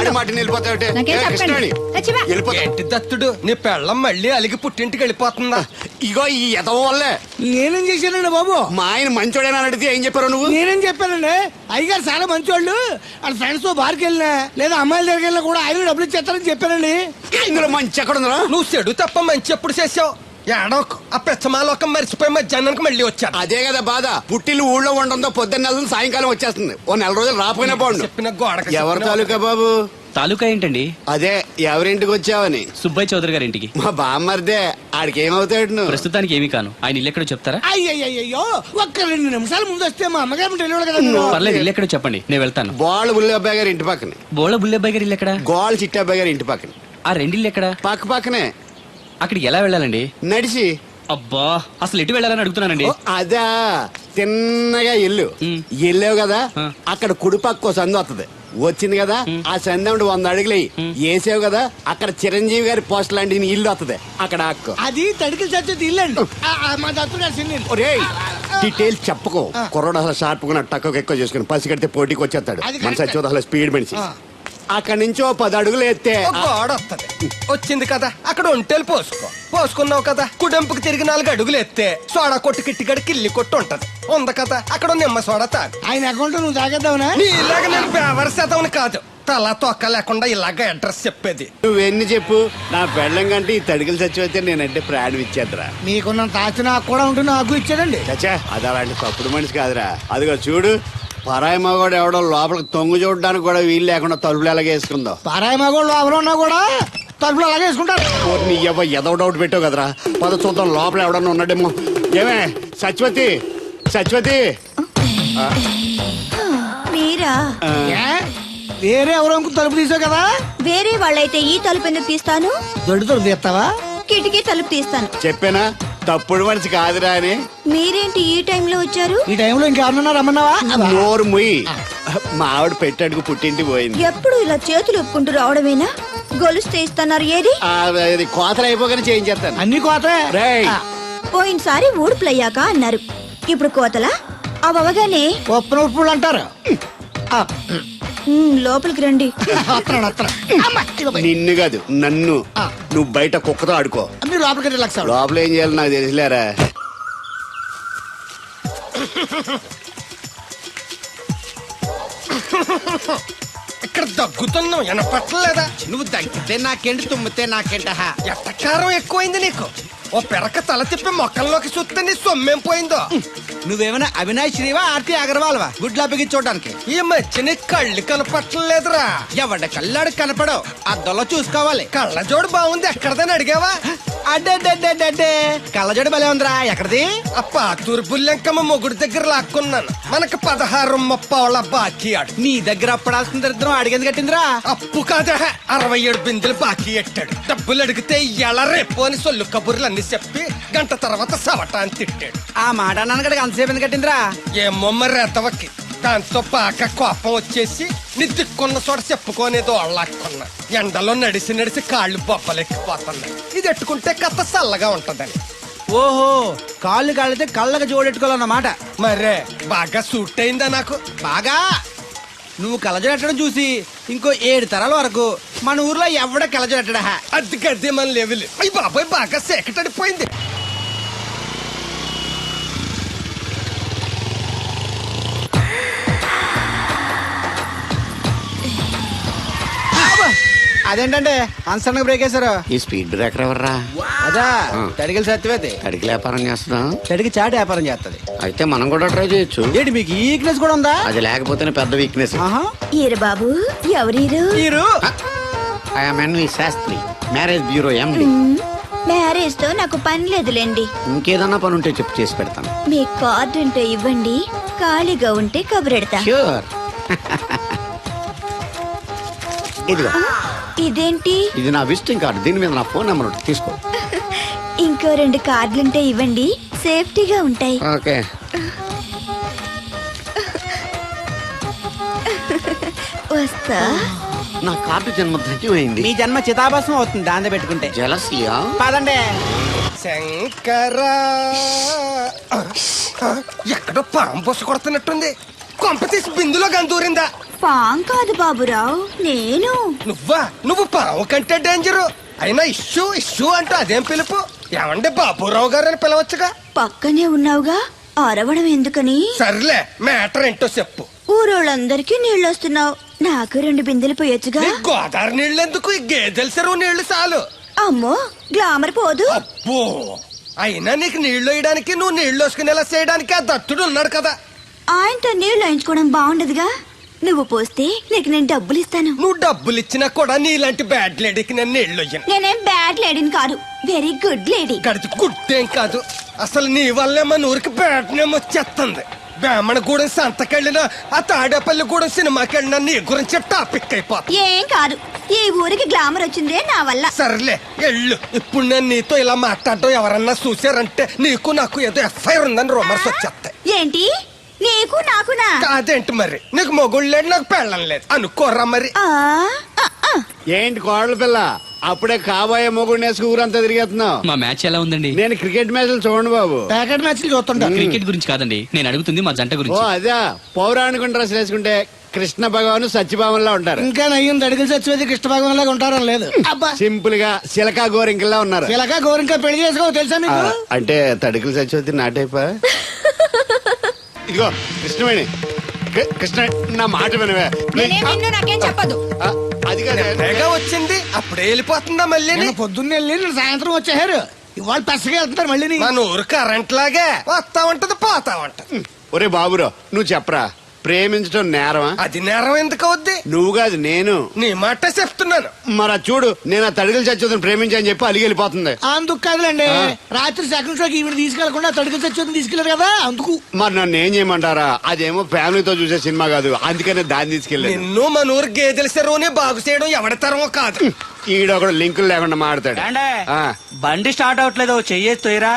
వాడి మాట ఏంటి దత్తుడు నీ పెళ్ళం మళ్ళీ అలిగి పుట్టింటికి వెళ్ళిపోతుందా? ఇగో ఈ ఎదవ వల్లే. నేనేం చేశానండి బాబు? మా ఆయన మంచోడేనా అడిగితే ఏం చెప్పారు నువ్వు? నేనేం చెప్పానండి, అయ్యగారు చాలా మంచోళ్ళు, వాళ్ళ ఫ్రెండ్స్ తో బార్కి వెళ్ళినా లేదా అమ్మాయిల దగ్గరికి వెళ్ళినా కూడా ఆయన డబ్బులు ఇచ్చేస్తారని చెప్పానండి. ఇందులో మంచి ఎక్కడ ఉందా? నువ్వు చెడు తప్ప మంచి ఎప్పుడు చేసావు? ఏడోకు ఆ పెచ్చమాలోకం మర్చిపోయి మధ్యాహ్నానికి మళ్ళీ వచ్చాను. అదే కదా బాధ. పుట్టిల్లు ఊళ్ళో ఉండడంతో పొద్దున్న నెల సాయంకాలం వచ్చేస్తుంది. ఓ నెల రోజులు రాపోయినా బాగుండు. చెప్పిన గోడకి ఎవరి తాలూకా బాబు? తాలూకా ఏంటండి? అదే ఎవరింటికి వచ్చావని. సుబ్బయ్య చౌదరి గారి ఇంటికి. మా బామ్మర్దే. ఆడికి ఏమవుతాడు నువ్వు? ప్రస్తుతానికి ఏమీ కాను. ఆయన ఇల్లు ఎక్కడో చెప్తారా? అయ్యయ్యో, ఒక్క 2 నిమిషాలు ముందు వస్తే మా అమ్మగారు తెలియదు కదా. పర్లేదు, ఇల్లు ఎక్కడో చెప్పండి, నేను వెళ్తాను. బోళ్ళ బుల్లి అబ్బాయి గారి ఇంటి పక్కన. బోళ బుల్లెబ్బాయి గారి ఇల్లు ఎక్కడ? గోళ్ళ చిట్టి అబ్బాయి గారి ఇంటి పక్కన. ఆ రెండిల్లు ఎక్కడ? పక్క పక్కనే. అక్కడికి ఎలా వెళ్ళాలండి? నడిచి. అబ్బా, అసలు ఎటు వెళ్ళాలని అడుగుతున్నానండి. ఓ, అదా తిన్నగా ఇల్లు వెళ్ళావు కదా, అక్కడ కుడిపక్క సందు వస్తుంది. వచ్చింది కదా, ఆ సందముడు 100 అడుగులు వేసావు కదా, అక్కడ చిరంజీవి గారి పోస్ట్ లాంటి ఇల్లు వస్తుంది. అక్కడ అక్కు అది తడికి చచ్చేది ఇల్లు అండి. మా దత్తు గారు చిన్న ఇల్లు. డీటెయిల్స్ చెప్పుకో. కుర్రోడు అసలు షార్ప్ గా టక్కువ ఎక్కువ చేసుకుని పసి కడితే పోటీకి వచ్చేస్తాడు. మన సచివత అసలు స్పీడ్ మనిషి. అక్కడి నుంచి 10 అడుగులు ఎత్తే గోడ వస్తుంది. వచ్చింది కదా, అక్కడ ఒంటేలు పోసుకున్నావు కదా, కుడెంపుకి తిరిగి 4 అడుగులు ఎత్తే సోడా కొట్టు కిట్టిగడి కిల్లి కొట్టు ఉంటది. ఉంది కదా, అక్కడ నిమ్మ సోడా తాగు. ఆయన అకౌంట్ నువ్వు తాగేద్దావునా? ఇలాగ నేను బేవర్ శాతం కాదు, తల తొక్క లేకుండా ఇలాగ అడ్రస్ చెప్పేది. నువ్వెన్ని చెప్పు, నా పెళ్ళం కంటే ఈ తడికలు చచ్చిపోతే నేనంటే ప్రాణం ఇచ్చేద్దరా. మీకున్న తాచి నాకు కూడా ఉంటుంది, నాకు ఇచ్చాడండి. చచ్చా, అది అలాంటి తప్పుడు మనిషి కాదురా. అదిగో చూడు, పరాయి మగోడు ఎవడో లోపలికి తొంగు చూడడానికి కూడా వీలు లేకుండా తలుపులు ఎలాగే వేసుకుందో. పారాయి మగోళ్ళు ఎవరు ఉన్నా కూడా తలుపులు అలాగే వేసుకుంటారు. నీ ఎదో డౌట్ పెట్టావు కదరా. పద చూద్దాం లోపల ఎవడన్నా ఉన్నాడేమో. ఏమే సత్యవతి, సత్యవతి. మీరా? వేరే ఎవరో తలుపు తీసావు కదా. వేరే వాళ్ళైతే ఈ తలుపు ఎందుకు తీస్తాను? దొడ్డు తీస్తావా? కిటికీ తలుపు తీస్తాను. చెప్పానా తప్పుడు మనిషి కాదురా అని. మీరేంటి ఈ టైంలో వచ్చారు? ఈ టైంలో ఇంకెవరన్నా రమ్మన్నావా? నోరు ముయ్యి. మా ఆవిడ పెట్టాడుకు పుట్టింటి పోయింది. ఎప్పుడు ఇలా చేతులు ఒప్పుకుంటూ రావడమేనా? గొలుస్తే ఇస్తున్నారు ఏది? కోతలు అయిపోగానే చేయించేస్తాను. అన్ని కోతే. పోయినసారి ఊడుపులయ్యాక అన్నారు, ఇప్పుడు కోతలా? అవగానే ఉప్పులు అంటారు. లోపలికి రండి. నిన్ను కాదు నన్ను. నువ్వు బయట కుక్కతో ఆడుకో. మీరు లోపలికి రిలాక్స్ అవ్వండి. లోపల ఏం చేయాలి నాకు తెలిసిలేరా. ఇక్కడ దగ్గుతున్నావు వినపట్టలేదా? నువ్వు దగ్గితే నాకేంటి, తుమ్మితే నాకేంట. ఎట్టకారం ఎక్కువైంది నీకు. ఓ పెరక తల తిప్పి మొక్కల్లోకి చూస్తే నీ సొమ్మేం పోయిందో. నువ్వేమైనా అవినాష్ శ్రీవా, ఆర్తి అగర్వాల్వా గుడ్లా బిగించోడానికి? ఈ మధ్య నీ కళ్ళు కనపట్టలేదురా. ఎవడ కళ్ళాడు కనపడవు, అద్దంలో చూసుకోవాలి. కళ్ళజోడు బాగుంది, ఎక్కడదని అడిగావా? అడ్డే కళ్ళజోడు భలే ఉందిరా. ఎక్కడిది? ఆ పాతూరు బుల్లెంకమ్మ మొగుడు దగ్గర లాక్కున్నాను. మనకు 16 బాకీ ఆడు. నీ దగ్గర అప్పడాల్సిన దరిద్రం అడిగేది కట్టిందిరా. అప్పు కాదా, 67 బిందెలు బాకీ ఎట్టాడు. డబ్బులు అడిగితే ఎలా రేపు అని సొల్లు కబుర్లు అన్ని చెప్పి గంట తర్వాత సవటాన్ని తిట్టాడు. ఆ మాట నాన్నగడికి అంతసేపు ఎందుకు కట్టిందిరా? ఏమో మరి రెతవకి. దాంతో బాగా కోపం వచ్చేసి నీ దిక్కున్న చోట చెప్పుకోనేదో వాళ్ళకున్నా. ఎండలో నడిసి కాళ్ళు బొబ్బలెక్కిపోతున్నాయి. ఇది ఎట్టుకుంటే కథ చల్లగా ఉంటదని. ఓహో, కాళ్ళు కాళ్ళైతే కళ్ళకి జోడెట్టుకోవాలన్నమాట. మరే బాగా సూట్ అయిందా నాకు? బాగా. నువ్వు కళ్ళజోడెట్టడం చూసి ఇంకో 7 తరాల వరకు మన ఊర్లో ఎవడ కళ్ళజోడెట్టడా. అది గడ్డి మన లెవెల్. అయ్యి బాబాయ్ బాగా సేకటడిపోయింది. అదేంటంటే అన్సడన్ బ్రేక్ వేశారు. ఈ స్పీడ్ బ్రేకర్ ఎవర్రా? అదా తడికలు సత్యవేది. తడికి వ్యాపారం చేస్తున్నాం. తడికి చాటు వ్యాపారం చేస్తది. అయితే మనం కూడా ట్రై చేయొచ్చు. ఏంటి మీకు ఈ వీక్నెస్ కూడా ఉందా? అది లేకపోతేనే పెద్ద వీక్నెస్. ఈరు బాబు, ఎవరీరు? Shastri, marriage bureau MD. Marriage తో నాకు పని లేదులేండి. ఇంకేదన్నా పని ఉంటే చెప్పు, చేసి పెడతాను. మీ కార్డు ఉంటే ఇవ్వండి, ఖాళీగా ఉంటే కబురెడతా. ష్యూర్. ఇదిగో. ఇదేంటి? ఇది నా విజిటింగ్ కార్డు. దీని మీద నా ఫోన్ నెంబర్ ఉంటుంది, తీసుకో. ఇంకో 2 కార్డులుంటే ఇవ్వండి, సేఫ్టీగా ఉంటాయి. ఓకే. వస్తా. నా కార్డు జన్మ ధన్యమైంది. మీ జన్మ చితాభాసం అవుతుంది దాన్ని పెట్టుకుంటే. జలసియా? పదండి. శంకరా, ఎక్కడో పాము బొస కొడుతున్నట్టుంది. కొంప తీసి బిందులో గందూరిందా? పాం కాదు బాబురావు, నేను. నువ్వు పావు కంటే డేంజరు. అయినా ఇష్యూ అంటూ అదేం పిలుపు? ఏమంటే బాబురావు గారు అని పిలవచ్చుగా. పక్కనే ఉన్నావుగా, అరవడం ఎందుకని? సర్లే, మ్యాటర్ ఏంటో చెప్పు. ఊరోళ్ళందరికీ నీళ్ళొస్తున్నావు, నాకు 2 బిందెలు పోయొచ్చుగా. నీ గోదావరి నీళ్ళు ఎందుకు? ఈ గేదెల చెరువు నీళ్లు చాలు. అమ్మో, గ్లామర్ పోదు. అబ్బో, అయినా నీకు నీళ్లు వేయడానికి, నువ్వు నీళ్లు వేసుకునేలా చేయడానికి ఆ దత్తుడు ఉన్నాడు కదా. ఆయనతో నీళ్లు వేయించుకోవడం బాగుండదుగా. నువ్వు పోస్తే నీకు నేను డబ్బులు ఇస్తాను. నువ్వు డబ్బులు ఇచ్చినా కూడా నీలాంటి బ్యాడ్ లేడీకి నేను నీళ్లు వేయను. నేనేం బ్యాడ్ లేడీని కాదు, వెరీ గుడ్ లేడీ. గడిచి గుడ్డేం కాదు. అసలు నీ వల్లే మన ఊరికి బ్యాడ్ నేమ్ వచ్చేస్తుంది. బ్రాహ్మణగూడెం సంతకెళ్ళినా, ఆ తాడేపల్లిగూడెం సినిమాకి వెళ్ళినా నీ గురించి టాపిక్ అయిపోతుంది. ఏం కాదు, ఈ ఊరికి గ్లామర్ వచ్చిందే నా వల్ల. సర్లే ఎళ్ళు. ఇప్పుడు నేను నీతో ఇలా మాట్లాడటం ఎవరన్నా చూసారంటే నీకు నాకు ఏదో ఎఫ్ఐఆర్ ఉందని రూమర్స్ వచ్చేస్తాయి. ఏంటి, నీకు నాకునా? కాదేంటి మరి? నీకు మొగుళ్ళు లేదు, నాకు పెళ్ళం లేదు అనుకోరా మరి. ఆ, ఆ, ఆ. ఏంటి కోడల పిల్ల, అప్పుడే కాబోయే మొగుడు నేసుకు ఊరంతా తిరిగేస్తున్నావు. మా మ్యాచ్ ఎలా ఉందండి? నేను క్రికెట్ మ్యాచ్లు చూడండి బాబు. ప్యాకెట్ మ్యాచ్లు చూస్తుంటా. క్రికెట్ గురించి కాదండి, నేను అడుగుతుంది మా జంట ఓ గురించి. అదే, పౌరాణిక డ్రెస్ వేసుకుంటే కృష్ణ భగవాన్ సత్యభామన్లా ఉంటారు. ఇంకా నయ్యం దడిగిలి చచ్చిపోతే కృష్ణ భగవాన్ లాగా ఉంటారని లేదు. అబ్బా, సింపుల్ గా సిలకా గోరింకల్లా ఉన్నారు. ఇలాగా గోరింకా పెళ్లి చేసుకో తెలుసా ఆ, మీకు? అంటే తడికలు చచ్చిపోతే నాటైపా. ఇదిగో కృష్ణవేణి, కృష్ణ నా మాట వినవే. నాకేం చెప్పదు. ఆ, అది కాదే. తెగ వచ్చింది, అప్పుడే వెళ్ళిపోతుందా మళ్ళీ? నేను పొద్దున్నే వెళ్ళి నేను సాయంత్రం వచ్చేసారు. ఇవాళ పెసగా వెళ్తున్నారు మళ్ళీ. మన ఊరు కరెంట్ లాగే వస్తా ఉంటది, పోతా ఉంటది. ఒరే బాబురో, నువ్వు చెప్పరా, ప్రేమించడం నేరమా? అది నేరం ఎందుకు అవుద్ది? నువ్వు కాదు నేను. నీ మాట చెప్తున్నాను. మరి అది చూడు, నేను ఆ తడికలు చచ్చిపోతుంది ప్రేమించని చెప్పి అలిగి వెళ్ళిపోతుంది. అందుకు కాదులేండి, రాత్రి సెకండ్ షోకి ఈవిడ తీసుకెళ్లకుండా తడికి చచ్చి తీసుకెళ్లారు కదా అందుకు. మరి నన్ను ఏం చేయమంటారా? అదేమో ఫ్యామిలీతో చూసే సినిమా కాదు, అందుకనే దాన్ని తీసుకెళ్ళాను. నిన్ను మన ఊరు గేదెల చెరువుని బాగు చేయడం ఎవరి తరమో కాదు. ఈడొకడు లింకులు లేకుండా మాడతాడు. ఆ, బండి స్టార్ట్ అవట్లేదు, చెయ్యేసి తోయరా.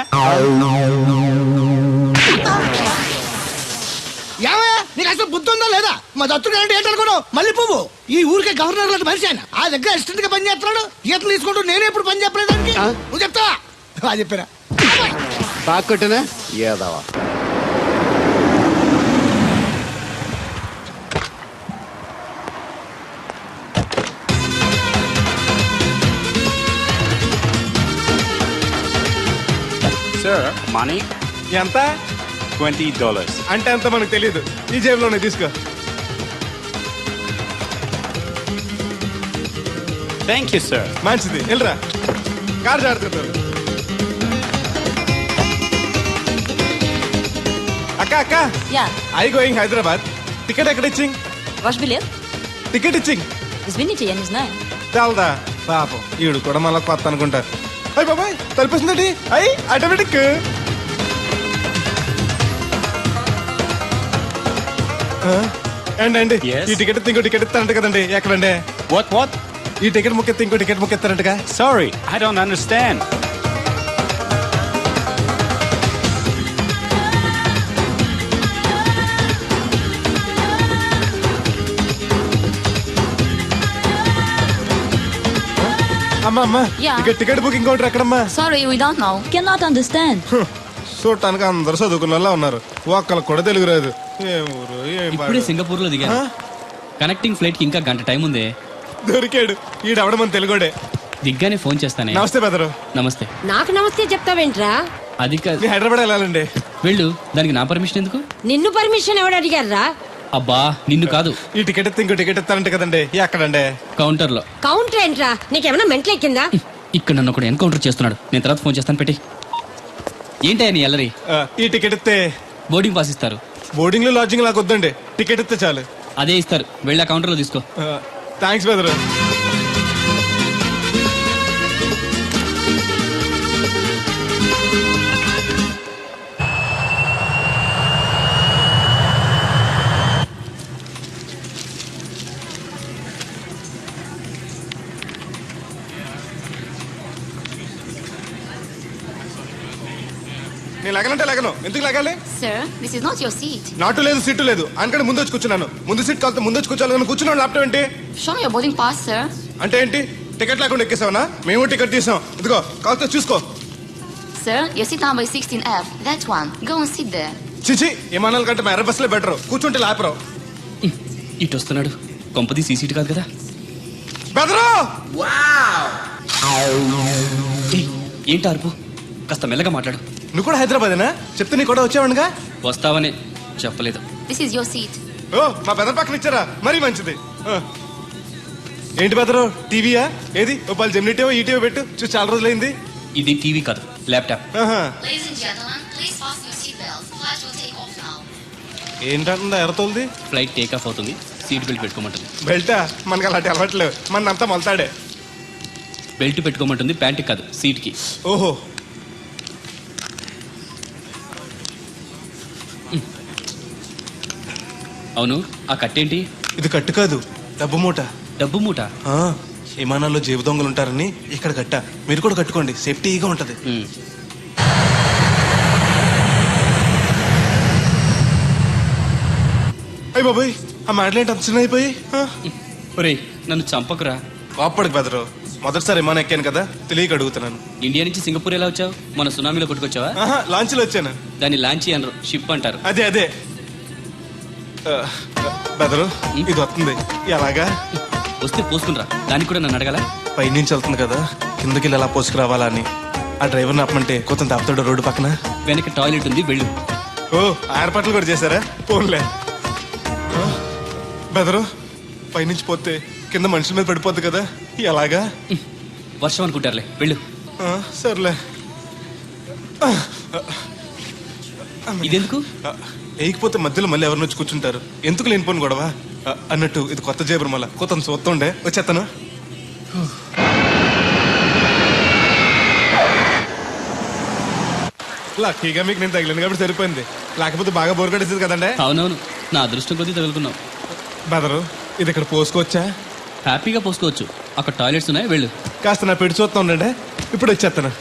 ఏమయ్యా, నీకు అసలు బుద్ధి ఉందా లేదా? మా దత్తుడు అంటే ఏంటనుకున్నావు? మళ్ళీ పువ్వు ఈ ఊరికే గవర్నర్ లాంటి మనిషి ఆయన. ఆ దగ్గర అసిస్టెంట్ గా పని చేస్తున్నాడు. ఈతలు తీసుకుంటూ నేనే ఎప్పుడు పని చెప్పలేదు దానికి. నువ్వు చెప్తావా? అది చెప్పారా? బాగా కొట్టినా ఏదవా. సార్ మనీ ఎంత? $20. అంటే ఎంత మనకు తెలియదు. ఈ జేబులోనే తీసుకో. Thank you sir. మంచిది, వెళ్ళరా. కారు జాడుతుంటారు. అక్క అక్క, Ja, I going Hyderabad. Ticket ఎక్కడ ఇచ్చింగ్? wasch biljet? టికెట్ ఇచ్చింగ్ Das bin ich ja nicht, nein. తెలదా? పాపం ఈడు కూడా మళ్ళీ కొత్త అనుకుంటారు. అయ్యి బాబాయ్, తలిపేసిందండి. అయ్యి ఆటోమేటిక్. అండి Yes. ఈ టికెట్ ఇంకో టికెట్ ఇస్తారంట కదండి. ఎక్కడండి? What? ఈ టికెట్ ముక్కెత్తి ఇంకో టికెట్ ముక్కెత్తారంటగా. Sorry, I don't understand. అమ్మా Yeah. టికెట్ బుకింగ్ కౌంటర్ ఎక్కడమ్మా? Sorry, we don't know. Cannot understand. చూడటానికి అందరూ చదువుకున్న వాళ్ళ ఉన్నారు, ఒక్కళ్ళకి కూడా తెలుగు రాదు. ఏం ఊరు, ఏం ఇప్పుడే పాడు. సింగపూర్ లో దిగాను. కనెక్టింగ్ ఫ్లైట్ కి ఇంకా గంట టైం ఉంది. దొరికాడు ఈడవడం మన తెలుగుడే. దిగ్గానే ఫోన్ చేస్తానే. నమస్తే బెదరు. నమస్తే. నాకు నమస్తే చెప్తావేంట్రా? అది కాదు, నీ హైదరాబాద్ వెళ్ళాలండి. వెళ్ళు. దానికి నా పర్మిషన్ ఎందుకు? నిన్ను పర్మిషన్ ఎవడు అడిగారా? అబ్బా, నిన్ను కాదు, ఈ టికెట్ ఎత్తి ఇంకో టికెట్ ఇస్తారంట కదండి. ఎక్కడండి? కౌంటర్ లో. కౌంటర్ ఏంట్రా? నీకేమైనా మెంట్లెక్కిందా? ఇక్కడ నన్ను ఒకడు ఎన్కౌంటర్ చేస్తున్నాడు. నేను తర్వాత ఫోన్ చేస్తాను, పెట్టి. ఏంటయ్యా నీ అల్లరి? ఈ టికెట్ ఇస్తే బోర్డింగ్ పాస్ ఇస్తారు. బోర్డింగ్ లో లాడ్జింగ్ లాగా వద్దండి, టికెట్ ఇస్తే చాలు. అదే ఇస్తారు, వెళ్ళి ఆ కౌంటర్ లో తీసుకో. థ్యాంక్స్ బెదరు. నేను లగనంటే లగను. ఎందుకు లగాలి? Sir, this is not your seat. నాటు లేదు, సీటు లేదు. అందుకని ముందు వచ్చి కూర్చున్నాను. ముందు సీట్ కాలితే ముందు వచ్చి కూర్చోాలని కూర్చున్నాను. ల్యాప్టాప్ ఏంటి? Show me your boarding pass, sir. అంటే ఏంటి? టికెట్ లేకుండా ఎక్కేసావనా? మేము టికెట్ తీసాం. ఇదిగో కాలితే చూసుకో. Sir, your seat number is 16F. That one. Go and sit there. చిచి విమానాల కంటే మేర బస్సులే బెటర్, కూర్చుంటే లాపరావు. ఇటు వస్తున్నాడు. కొంపది సీసీటీ కాదు కదా. బెదరు ఏయ్, ఏంటి అరుపు? కాస్త మెల్లగా మాట్లాడు. నువ్వు కూడా హైదరాబాదేనా? చెప్తే నీ కూడా వచ్చావనుగా. వస్తావనే చెప్పలేదు. This is your seat. ఓ మా బెదర్ పక్కన ఇచ్చారా? మరీ మంచిది. ఏంటి బెదరు, టీవీయా? ఏది ఓ పాలు జెమినిటీవో ఈటీవో పెట్టు, చూసి చాలా రోజులైంది. ఇది టీవీ కాదు, ల్యాప్టాప్. ఆహా. Ladies and gentlemen, please fasten your seatbelts. Flight will take off now. ఏంటంటుందా ఎర్రతోల్ది? ఫ్లైట్ టేక్ ఆఫ్ అవుతుంది, సీట్ బెల్ట్ పెట్టుకోమంటుంది. బెల్టా? మనకి అలాంటి అలవాట్లేవు, మన అంతా మొలతాడే. బెల్ట్ పెట్టుకోమంటుంది, ప్యాంట్కి కాదు సీట్కి. ఓహో. అవును, ఆ కట్టేంటి? ఇది కట్టు కాదు, డబ్బు మూట. డబ్బు మూట? ఆ, విమానాల్లో జేబు దొంగలు ఉంటారని ఇక్కడ కట్ట. మీరు కూడా కట్టుకోండి, సేఫ్టీగా ఉంటది. ఉమ్. అయ్యి బాబాయ్, ఆ మాటలేంటి అంత చిన్న అయిపోయి? ఒరేయ్, నన్ను చంపకురా. కోప్పడికి బెదరు, మొదటిసారి విమానం ఎక్కాను కదా, తెలియక అడుగుతున్నాను. ఇండియా నుంచి సింగపూర్ ఎలా వచ్చావు? మన సునామీలో కొట్టుకొచ్చావా? ఆహా, లాంచ్లో వచ్చాను. దాన్ని లాంచీ అనరు, షిప్ అంటారు. అదే అదే. బెదరు, ఇది వస్తుంది ఎలాగా? వస్తే పోసుకునిరా. దానికి కూడా నన్ను అడగాల? పైనుంచి వెళ్తుంది కదా, కిందకి ఎలా పోసుకురావాలా అని. ఆ డ్రైవర్ని ఆపమంటే కొంత ఆపుతాడు రోడ్డు పక్కన. వెనక టాయిలెట్ ఉంది, వెళ్ళు. ఓ, ఏర్పాట్లు కూడా చేశారా? పోన్లే. బెదరు, పైనుంచి పోతే కింద మనుషుల మీద పడిపోద్ది కదా, ఎలాగా? వర్షం అనుకుంటారులే, వెళ్ళు. సర్లే. ఇదెందుకు? వేయకపోతే మధ్యలో మళ్ళీ ఎవరిని వచ్చి కూర్చుంటారు, ఎందుకు లేనిపోను గొడవ. అన్నట్టు ఇది కొత్త జేబురు, మళ్ళా కొత్త చూస్తుండే వచ్చేస్తాను. లక్కీగా మీకు నేను తగిలింది కాబట్టి సరిపోయింది, లేకపోతే బాగా బోర్ కట్టేసింది కదండి. అవునవును, నా అదృష్టం కొద్దీ తగులుకున్నావు. బెదరు, ఇది ఇక్కడ పోసుకోవచ్చా? హ్యాపీగా పోసుకోవచ్చు, అక్కడ టాయిలెట్స్ ఉన్నాయి, వెళ్ళు. కాస్త నా పెట్టి చూస్తా ఉండండి, ఇప్పుడు వచ్చేస్తాను.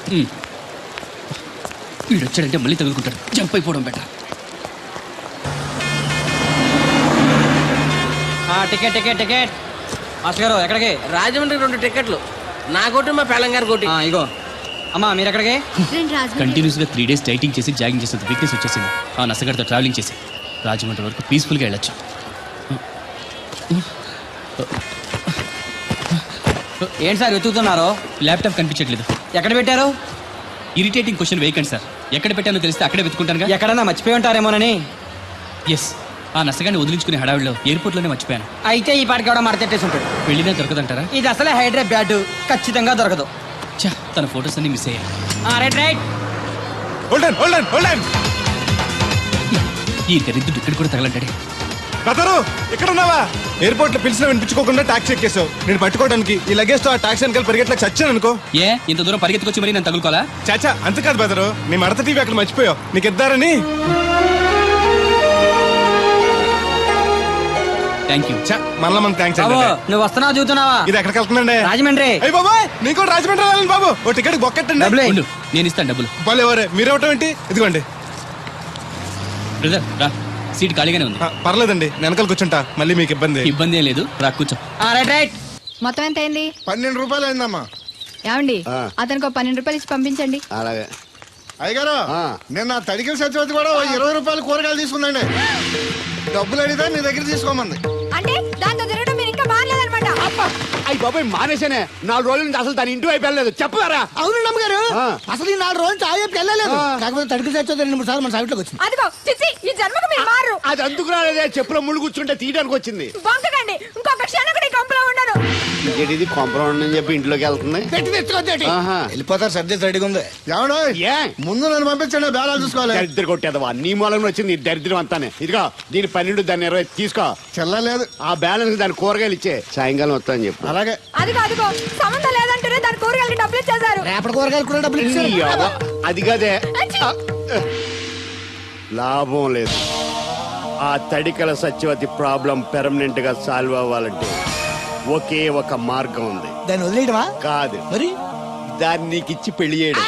వీడు వచ్చాడంటే మళ్ళీ తగులుకుంటాడు, జంప్ అయిపోవడం better. Ticket ticket ticket. Master గారు ఎక్కడికి? రాజమండ్రి 2 టికెట్లు, నా కోటి మా పెళ్ళం గారి కోటి. ఇగో అమ్మా, మీరు ఎక్కడికి? కంటిన్యూస్ గా 3 days డైటింగ్ చేసి జాగింగ్ చేసేంత వీక్నెస్ వచ్చేసింది. ఆ నసగడితో ట్రావెలింగ్ చేసి రాజమండ్రి వరకు పీస్ఫుల్ గా వెళ్ళొచ్చు. ఏంటి సార్ వెతుకుతున్నారు? ల్యాప్టాప్ కనిపించట్లేదు. ఎక్కడ పెట్టారు? ఇరిటేటింగ్ క్వశ్చన్ వేయకండి సార్. ఎక్కడ పెట్టానో తెలిస్తే అక్కడే వెతుకుంటాను. ఎక్కడన్నా మర్చిపోయి ఉంటారేమోనని. ఎస్, ఆ నసగాన్ని వదిలించుకునే హడావిడిలో ఎయిర్పోర్ట్ లోనే మర్చిపోయాను. అయితే ఈ పాటికి కూడా మడతెట్టేసి ఉంటాడు. వెళ్ళినా దొరకదంటారా? ఇది అసలే హైదరాబాద్, ఖచ్చితంగా దొరకదు. చా, తన ఫొటోస్ అన్ని మిస్ అయ్యాయి. Right right. Hold on hold on hold on. ఈ దరిద్రుడు ఇక్కడ కూడా తగలంటాడే. బెదరు, ఇక్కడ ఉన్నావా? ఎయిర్పోర్ట్ లో పిలిచిన వినిపించుకోకుండా టాక్సీ ఎక్కేసావు. నేను పట్టుకోవడానికి ఈ లగేజ్ తో ఆ టాక్సీ వెనకాల పరిగెట్లకు చచ్చాను అనుకో. ఏ, ఇంత దూరం పరిగెత్తుకొచ్చి మరి నేను తగులుకోవాలా? చాచా, అంతకాదు బెదరు, నీ మడత టీవీ అక్కడ మర్చిపోయావు, నీకు ఇద్దారని. Thank you. మళ్ళా మనకు థ్యాంక్స్. నువ్వు వస్తున్నావు చూస్తున్నావా? ఇది ఎక్కడికి వెళ్తుందండి? రాజమండ్రి. అయ్యి బాబాయ్, నీకు కూడా రాజమండ్రి రావాలి బాబు. ఓ టికెట్ బొక్కెట్టండి. ఉండు, నేను ఇస్తాను డబ్బులు. బాలే ఎవరే, మీరేవటం ఏంటి? ఇదిగోండి. బ్రదర్ రా, సీట్ ఖాళీగానే ఉంది. పర్లేదండి, వెనకాల కూర్చుంటా, మళ్ళీ మీకు ఇబ్బంది. ఇబ్బంది ఏం లేదు, రా కూర్చో. Right right. మొత్తం ఎంత అయింది? 12 రూపాయలు అయిందమ్మా. ఏమండి, అతనికి 12 రూపాయలు ఇచ్చి పంపించండి. అలాగే. అయ్యగారు, నిన్న తడికిల సత్యవతి కూడా 20 రూపాయలు కూరగాయలు తీసుకుందండి. డబ్బులు అడిగితే నీ దగ్గర తీసుకోమంది. అంటే దాంతో తిరగడం మీరు ఇంకా మారలేదన్నమాట. అయ్యి బాబాయ్, మానేశానే. 4 రోజుల నుంచి అసలు తన ఇంటి వైపు వెళ్ళలేదు. చెప్పారా? అవును అమ్మగారు, అసలు ఈ 4 రోజులు తాగేపు వెళ్ళలేదు. కాకపోతే తడికి సత్యవతి 2-3 సార్లు మన సైట్లోకి వచ్చింది. అదిగో చిచ్చి, ఈ జన్మకు మీరు మారు. అది అందుకు రాలేదే, చెప్పులో ముళ్ళు కూర్చుంటే తీయడానికి వచ్చింది. బొంకకండి, ఇంకొక క్షణం కూడా ఈ కంపులో ఉండను. ఇది కాంపౌండ్ అని చెప్పి ఇంట్లోకి వెళ్తుంది. పెట్టి తెచ్చుకోద్దేటి, ఆహా. వెళ్ళిపోతారు. సర్ది రెడీగా ఉంది. ఏమన్నా ఏ ముందు నన్ను పంపించండి, బేరాలు చూసుకోవాలి. దరిద్ర కొట్టేదవా, నీ మూలంలో వచ్చింది ఈ దరిద్రం అంతానే. ఇదిగో దీని 12, దాన్ని 20 తీసుకో. చెల్లలేదు. ఆ బ్యాలెన్స్ దాని కూరగాయలు ఇచ్చే, సాయంకాలం వస్తా అని చెప్పు. అలాగే. అదిగో సంబంధం లేదంటూనే దాని కూరగాయలకి డబ్బులు ఇచ్చేశారు. రేపటి కూరగాయలు కూడా డబ్బులు ఇచ్చారు. ఈ అవ్వ, అది కదే. లాభం లేదు. ఆ తడికల సత్యవతి ప్రాబ్లం పెర్మనెంట్ గా సాల్వ్ అవ్వాలంటే ఒకే ఒక మార్గం ఉంది. దాన్ని వదిలేయడమా? కాదు, మరి దాన్ని నీకిచ్చి పెళ్లి చేయడం.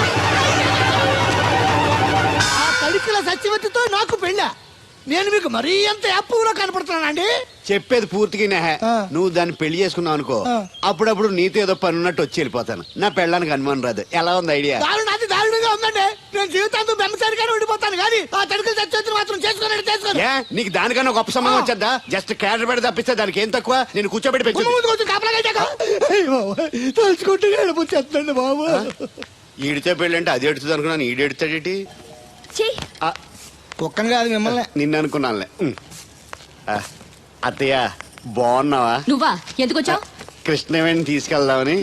ఆ తడికల సత్యవతితో నాకు పెళ్ళా? నేను మీకు మరీ అంత యాప్లో కనపడుతున్నానండి. చెప్పేది పూర్తిగా నెహ. నువ్వు దాన్ని పెళ్లి చేసుకున్నావు అనుకో, అప్పుడప్పుడు నీతో ఏదో పని ఉన్నట్టు వచ్చి వెళ్ళిపోతాను. నా పెళ్ళడానికి అనుమానం రాదు. ఎలా ఉంది ఐడియా? అది దారుణంగా ఉందండి. నేను జీవితాంతం బెమ్మసారిగానే ఉండిపోతాను కానీ ఆ తడుకులు చచ్చి మాత్రం చేసుకోండి. ఏ నీకు దానికన్నా గొప్ప సంబంధం వచ్చేద్దా? జస్ట్ క్యాడర్ పెడితే తప్పిస్తే దానికి ఏం తక్కువ? నేను కూర్చోబెట్టి పెంచు. తలుచుకుంటే వెళ్ళిపోతుందండి బాబు. ఈడితే పెళ్ళి అంటే అది ఎడుతుంది అనుకున్నాను. ఈడు ఎడుతాడేటి? కుక్కను కాదు మిమ్మల్ని. నిన్ను అనుకున్నానులే. అత్తయ్య బాగున్నావా? నువ్వా ఎందుకు వచ్చావు? కృష్ణవేణి తీసుకెళ్దామని.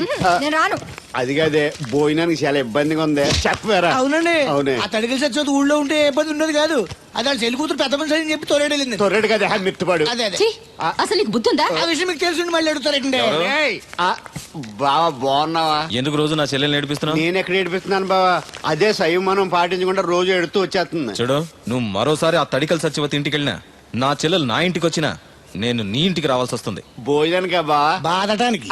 నేను రాను. అది కాదే, భోజనానికి చాలా ఇబ్బందిగా ఉంది. చెప్పారా? అవునండి. అవునే. ఆ తడికలు చచ్చేది ఊళ్ళో ఉంటే ఏ ఇబ్బంది ఉండదు కాదు. అది వాళ్ళ చెల్లి కూతురు పెద్ద మనిషి అని చెప్పి తోరేడు వెళ్ళింది. తొర్రెడు కదా, మిత్తుపాడు. అదే అదే. ఛీ, అసలు నీకు బుద్ధి ఉందా? ఆ విషయం మీకు తెలిసి మళ్ళీ అడుగుతారండి. బావా బాగున్నావా? ఎందుకు రోజు నా చెల్లెల్ని ఏడిపిస్తున్నావు? నేను ఎక్కడ ఏడిపిస్తున్నాను బావా? అదే సంయమనం పాటించకుండా రోజు ఎడుతూ వచ్చేస్తుంది. చూడు, నువ్వు మరోసారి ఆ తడికల సత్యవతి ఇంటికి వెళ్ళినా, నా చెల్లెలు నా ఇంటికి వచ్చినా నేను నీ ఇంటికి రావాల్సి వస్తుంది. భోజనానికా బావా? బాధటానికి.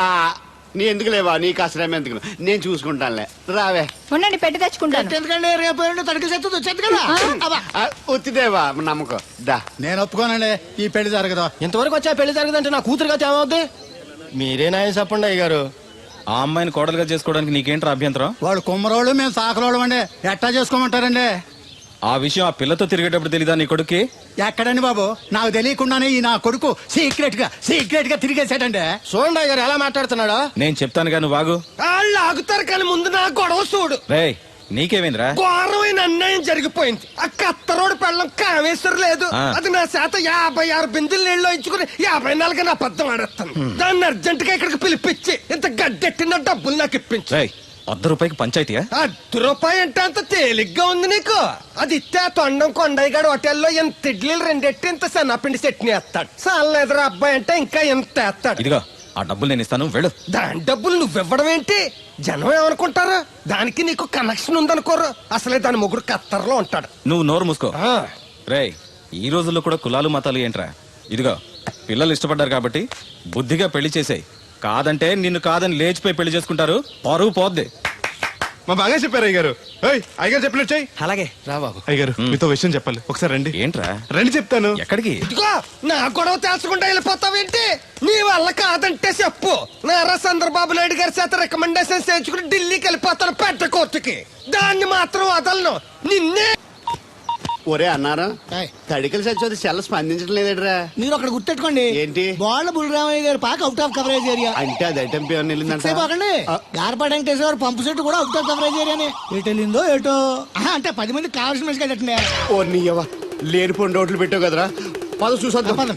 నీ ఎందుకు లేవా? నీకు అసలేం ఎందుకు? నేను చూసుకుంటానులే. రావే. ఉండండి, పెట్టి తెచ్చుకుంటాను. ఎందుకంటే రేపు తడికలు చచ్చేది వచ్చేది కదా. వచ్చిదేవా నమ్మకం. దా. నేను ఒప్పుకోనండి, ఈ పెళ్లి జరగదు. ఇంతవరకు వచ్చా పెళ్లి జరగదంటే నా కూతురుగా ఏమవుద్ది? మీరే నాయన చెప్పండి అయ్య గారు. ఆ అమ్మాయిని కోడలుగా చేసుకోవడానికి నీకేంట్రా అభ్యంతరం? వాళ్ళు కుమ్మరోళ్ళు, మేము సాకరోళ్ళు అండి. ఎట్టా చేసుకోమంటారండి? ఆ విషయం ఆ పిల్లతో తిరిగేటప్పుడు తెలీదా నీ కొడుక్కి? ఎక్కడండి బాబు, నాకు తెలియకుండానే ఈ నా కొడుకు సీక్రెట్ గా తిరిగేసాడండి. చూడండి అయ్య గారు ఎలా మాట్లాడుతున్నాడా. నేను చెప్తాను కానీ వాగు. వాళ్ళు ఆగుతారు కానీ ముందు నా గొడవ చూడు. రేయ్, నీకేమైందిరా? ఘోరమైన అన్యాయం జరిగిపోయింది. ఆ కత్తరోడు పెళ్ళం కామేశ్వరం లేదు. అది నా చేత 56 బిందులు నీళ్ళు ఇచ్చుకుని 54 నా అబద్ధం ఆడేస్తాను. దాన్ని అర్జెంట్ గా ఇక్కడికి పిలిపించి ఇంత గడ్డెట్టిన డబ్బులు నాకు ఇప్పించు. రేయ్, ₹100 పంచాయతీయా? ₹100 అంటే అంత తేలిగ్గా ఉంది నీకు? అది ఇస్తే ఆ తొండం కొండయ్యగాడు హోటల్లో ఎంత ఇడ్లీలు రెండెట్టి ఇంత సన్నపిండి చట్నీ వేస్తాడు. సాల ఎదురు అబ్బాయి అంటే ఇంకా ఎంత వేస్తాడు. ఇదిగో ఆ డబ్బులు నేను ఇస్తాను, వెళ్ళు. దాని డబ్బులు నువ్వివ్వడం ఏంటి? జనం ఏమనుకుంటారు? దానికి నీకు కనెక్షన్ ఉందనుకోరు. అసలే దాని ముగ్గురు కత్తర్లో ఉంటాడు. నువ్వు నోరు మూసుకో. రేయ్, ఈ రోజుల్లో కూడా కులాలు మతాలు ఏంట్రా? ఇదిగో, పిల్లలు ఇష్టపడ్డారు కాబట్టి బుద్ధిగా పెళ్లి చేసేయ్. కాదంటే నిన్ను కాదని లేచిపోయి పెళ్లి చేసుకుంటారు, పరువు పోద్ది. మా బాగా చెప్పారు అయ్యగారు. అయ్యగారు చెప్పినట్టు చెయ్యి. అలాగే రా బాబు. అయ్యగారు మీతో విషయం చెప్పాలి, ఒకసారి రండి. ఏంట్రా? రండి చెప్తాను. ఎక్కడికి? ఇదిగో నా గొడవ తెలుసుకుంటా వెళ్ళిపోతావేంటి? నీ వల్ల కాదంటే చెప్పు. నారా చంద్రబాబు నాయుడు గారి చేత రికమెండేషన్ చేయించుకుని ఢిల్లీకి వెళ్ళిపోతాను పెద్ద కోర్టుకి. దాన్ని మాత్రం వదలను. నిన్నే. ఒరే అన్నారా, తడికలు చచ్చి సెల్ స్పందించడం లేదట్రా. మీరు అక్కడ గుర్తెట్టుకోండి. ఏంటి? బాల బుల్రామయ్య గారి పాక అవుట్ ఆఫ్ కవరేజ్ ఏరియా. అంటే అది ఐటమ్ వెళ్ళిందంటే గార్పాడు వెంకటేశ్వర పంపు సెట్ కూడా అవుట్ ఆఫ్ కవరేజ్ ఏరియానే. ఎటు వెళ్ళిందో ఏటో. అంటే 10 మంది కావాల్సిన మనిషి కదండి. ఓ నీయవ్వ, లేనిపోయిన రోడ్లు పెట్టావు కదరా. పద చూసొద్దాం.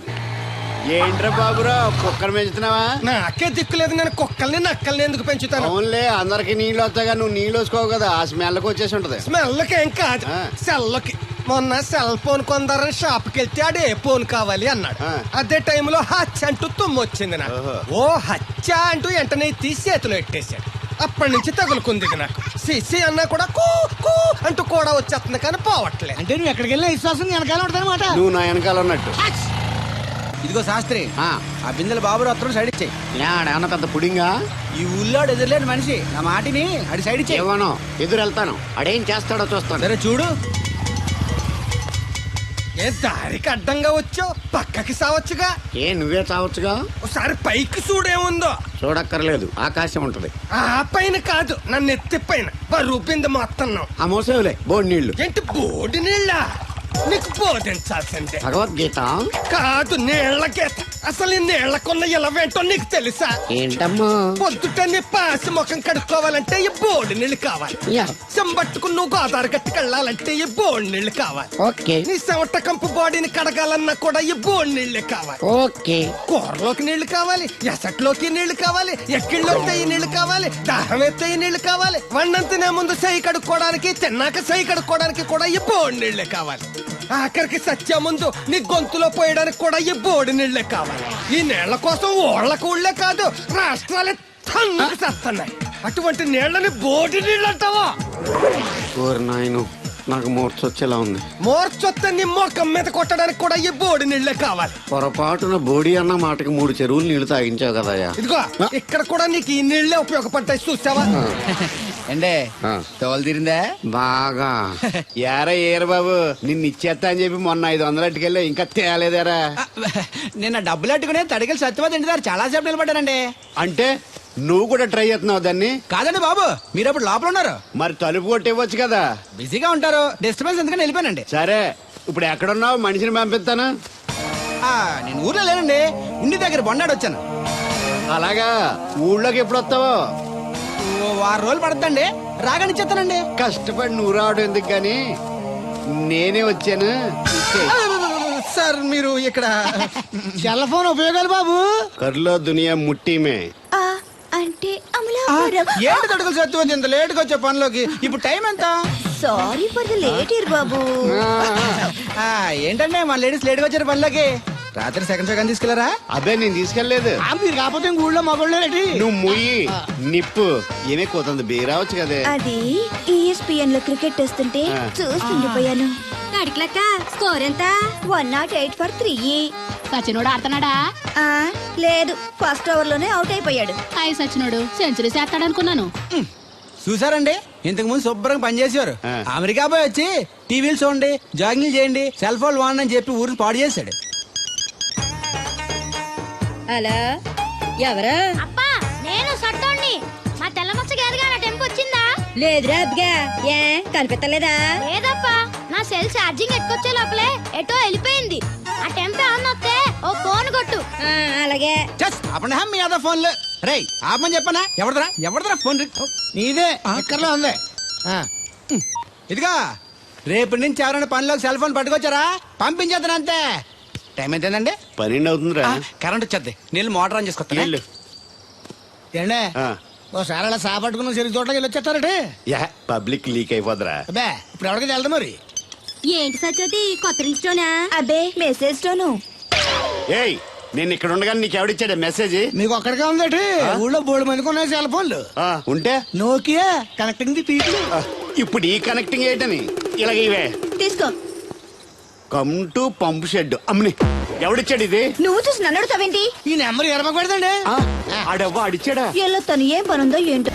ఏంట్రా బాబురా, కుక్కర్ పెంచుతున్నావా? నాకే దిక్కులేదు, నేను కుక్కల్ని నక్కల్ని ఎందుకు పెంచుతాను? అవునులే, అందరికి నీళ్ళు వస్తాగా నువ్వు నీళ్ళు వేసుకోవు కదా, ఆ స్మెల్కి వచ్చేసి ఉంటది. స్మెల్కి ఏం కాదు, సెల్లకి. మొన్న సెల్ ఫోన్ కొందరని షాప్కి వెళ్తే ఆడే ఫోన్ కావాలి అన్నాడు. అదే టైంలో హచ్చ అంటూ తుమ్మొచ్చింది నాకు. ఓ హచ్చ అంటూ వెంటనే తీసి చేతిలో ఎట్టేశాడు. అప్పటి నుంచి తగులుకుంది నాకు. సిసి అన్నా కూడా కూ కూ అంటూ కూడా వచ్చేస్తుంది కానీ పోవట్లేదు. అంటే నువ్వు ఎక్కడికి వెళ్ళినా విశ్వాసం వెనకాల ఉంటానమాట. నువ్వు నా వెనకాల ఉన్నట్టు. ఇదిగో శాస్త్రి, ఆ బిందెల బాబు అత్తరు సైడ్ ఇచ్చాయి. ఏమన్నా పెద్ద పుడింగా? ఈ ఊళ్ళో ఎదురులేని మనిషి నా మాటిని అడి సైడ్ ఇచ్చాయి. ఏమన్నా ఎదురు వెళ్తాను, అడేం చేస్తాడో చూస్తాను. సరే చూడు. ఏ దారికి అడ్డంగా వచ్చావు, పక్కకి సావచ్చుగా. ఏ నువ్వే చావచ్చుగా. ఒకసారి పైకి చూడేముందో. చూడక్కర్లేదు, ఆకాశం ఉంటది. ఆ పైన కాదు, నన్ను ఎత్తి పైన రూపింది మొత్తం. ఆ మోసేవులే బోడి నీళ్లు. ఏంటి బోడి నీళ్ళ? నీకు బోధించాల్సిందే. భగవద్గీత కాదు, నీళ్ల గీత. అసలు ఈ నీళ్లకున్న ఇలవేంటో నీకు తెలుసా? ఏంటమ్మా? పొద్దుట నీ పాసి ముఖం కడుక్కోవాలంటే ఈ బోడి నీళ్లు కావాలి. చెంబట్టుకుని నువ్వు గోదావరి గట్టుకు వెళ్ళాలంటే ఈ బోడి నీళ్లు కావాలి. ఓకే. నీ చెమట కంపు బాడీని కడగాలన్నా కూడా ఈ బోడి నీళ్లే కావాలి. ఓకే. కూరలోకి నీళ్లు కావాలి, ఎసట్లోకి నీళ్లు కావాలి, ఎక్కిళ్ళొస్తే ఈ నీళ్లు కావాలి, దాహం ఎత్తే ఈ నీళ్లు కావాలి. వండంతినే ముందు సై కడుక్కోవడానికి, తిన్నాక సై కడుక్కోవడానికి కూడా ఈ బోడి నీళ్లే కావాలి. ఆఖరికి సత్య ముందు నీ గొంతులో పోయడానికి కూడా ఈ బోడి నీళ్లే కావాలి. ఈ నీళ్ల కోసం ఓళ్లకు ఊళ్ళే కాదు, రాష్ట్రాలే తన్నుకు చేస్తున్నాయి. అటువంటి నీళ్లని బోడి నీళ్ళు అంటావా? నాయను, నాకు మూర్చొచ్చేలా ఉంది. మోర్చొత్తే నీ మొఖం మీద కొట్టడానికి కూడా ఈ బోడి నీళ్లే కావాలి. పొరపాటున బోడి అన్న మాటకి 3 చెరువులు నీళ్లు తాగించావు కదయ్యా. ఇదిగో ఇక్కడ కూడా నీకు ఈ నీళ్లే ఉపయోగపడతాయి, చూసావా? ఏండే ఆ. తోలు తీరిందా బాగా ఏరా ఏరు బాబు నిన్ను ఇచ్చేస్తా అని చెప్పి మొన్న 500 అట్టుకెళ్ళి ఇంకా తేలేదేరా నిన్న డబ్బులు అట్టుకునే తడికలు సత్యవతి ఇంటి దగ్గర చాలా సేపు నిలబడ్డానండి. అంటే నువ్వు కూడా ట్రై చేస్తున్నావు దాన్ని కాదండి బాబు, మీరు అప్పుడు లోపల ఉన్నారు, మరి తలుపు కొట్టివ్వచ్చు కదా. బిజీగా ఉంటారు, డిస్టర్బెన్స్ ఎందుకని వెళ్ళిపోయానండి. సరే ఇప్పుడు ఎక్కడున్నావు? మనిషిని పంపిస్తాను. నేను ఊర్లో లేనండి, ఇంటి దగ్గర బొండాడు వచ్చాను. అలాగా ఊళ్ళోకి ఎప్పుడు వస్తావో? ఓ 6 రోజులు పడుతుందండి, రాగానే చెప్తానండి. కష్టపడి నువ్వు రావడం ఎందుకు గాని నేనే వచ్చాను. సార్ మీరు ఇక్కడ సెల్ ఫోన్ ఉపయోగాలు బాబు. కర్లో దునియా ముట్టిమే. ఆ, అంటే అమలాపురం. ఏంటి తడుకలు సత్యవతి ఇంత లేటుగా వచ్చే పనిలోకి? ఇప్పుడు టైం ఎంత? Sorry for the late year బాబు. ఏంటంటే మా లేడీస్ లేట్గా వచ్చారు పనిలోకి. రాత్రి సెకండ్ షో తీసుకెళ్లారా? అబ్బే నేను తీసుకెళ్లేదు. మీరు కాకపోతే ఇంక ఊళ్ళో మగోళ్ళేటి. నువ్వు ముయ్యి నిప్పు ఏమే కోతుంది బీరావచ్చు కదే. అది ఈఎస్పిఎన్ లో క్రికెట్ వస్తుంటే ఆ. చూస్తుండిపోయాను. అడిక్లక్క స్కోర్ ఎంత? 108 for 3. సచినోడు ఆడుతున్నాడా? ఆ, లేదు, ఫస్ట్ ఓవర్ లోనే అవుట్ అయిపోయాడు. హాయ్ సచినోడు సెంచరీ చేస్తాడనుకున్నాను. చూసారండి, ఇంతకు ముందు శుభ్రంగా పనిచేసేవారు. ఆ. అమెరికా పోయి వచ్చి టీవీలు చూడండి, జాగింగ్ చేయండి, సెల్ ఫోన్ వాడండి అని చెప్పి ఊరిని పాడు చేశాడు. హలో, ఎవరు? అప్పా నేను సట్టోణ్ణి. మా తెల్లమచ్చ గారిగా నా టెంపు వచ్చిందా? లేదురా అబ్బిగా, ఏ కనిపెట్టలేదా? లేదప్పా, నా సెల్ ఛార్జింగ్ ఎక్కొచ్చే లోపలే ఎటో వెళ్ళిపోయింది. ఆ టెంపు ఏమన్నా వస్తే ఓ ఫోన్ కొట్టు. అలాగే. అప్పుడు మీ అదో ఫోన్లు రే ఆపమని చెప్పనా? ఎవడదరా ఫోన్ నీదే ఎక్కర్లో ఉంది. ఇదిగా రేపటి నుంచి ఎవరైనా పనిలోకి సెల్ ఫోన్ పట్టుకొచ్చారా పంపించేద్దాను అంతే. టైం ఎంతేనండి? 12 అవుతుందిరా. కరెంట్ వచ్చేద్ది, నీళ్ళు మోటార్ ఆన్ చేసుకొస్తా. వెళ్ళు. ఏండే ఆ. ఓసారి అలా సాపట్టుకున్న చెరుకు తోటకి వెళ్ళి వచ్చేస్తారటే. యా పబ్లిక్ లీక్ అయిపోద్రా. అబ్బే ఇప్పుడు ఎవరికి వెళ్దాం మరి. ఏంటి సత్యవతి కొత్త రిజిస్టోనా? అబ్బే మెసేజ్ తోను. ఏయ్ నేను ఇక్కడ ఉండగానే నీకు ఎవడిచ్చాడు మెసేజ్? మీకు ఒక్కడికే ఉందటి. ఊళ్ళో 3 మందికి ఉన్నాయి సెల్ ఫోన్లు. ఉంటే నోకియా కనెక్టింగ్ ది పీపుల్. ఇప్పుడు ఈ కనెక్టింగ్ ఏంటని ఇలాగ ఇవే తీసుకో. Come to pump shed. అమ్మని ఎవడిచ్చాడు ఇది? నువ్వు చూసి నన్ను అడుగుతావేంటి? ఈ నెంబర్ ఎరమక పెడతాండి. ఆడవ్వ అడిచాడా? ఎలా తను ఏం పనుందో ఏంటో.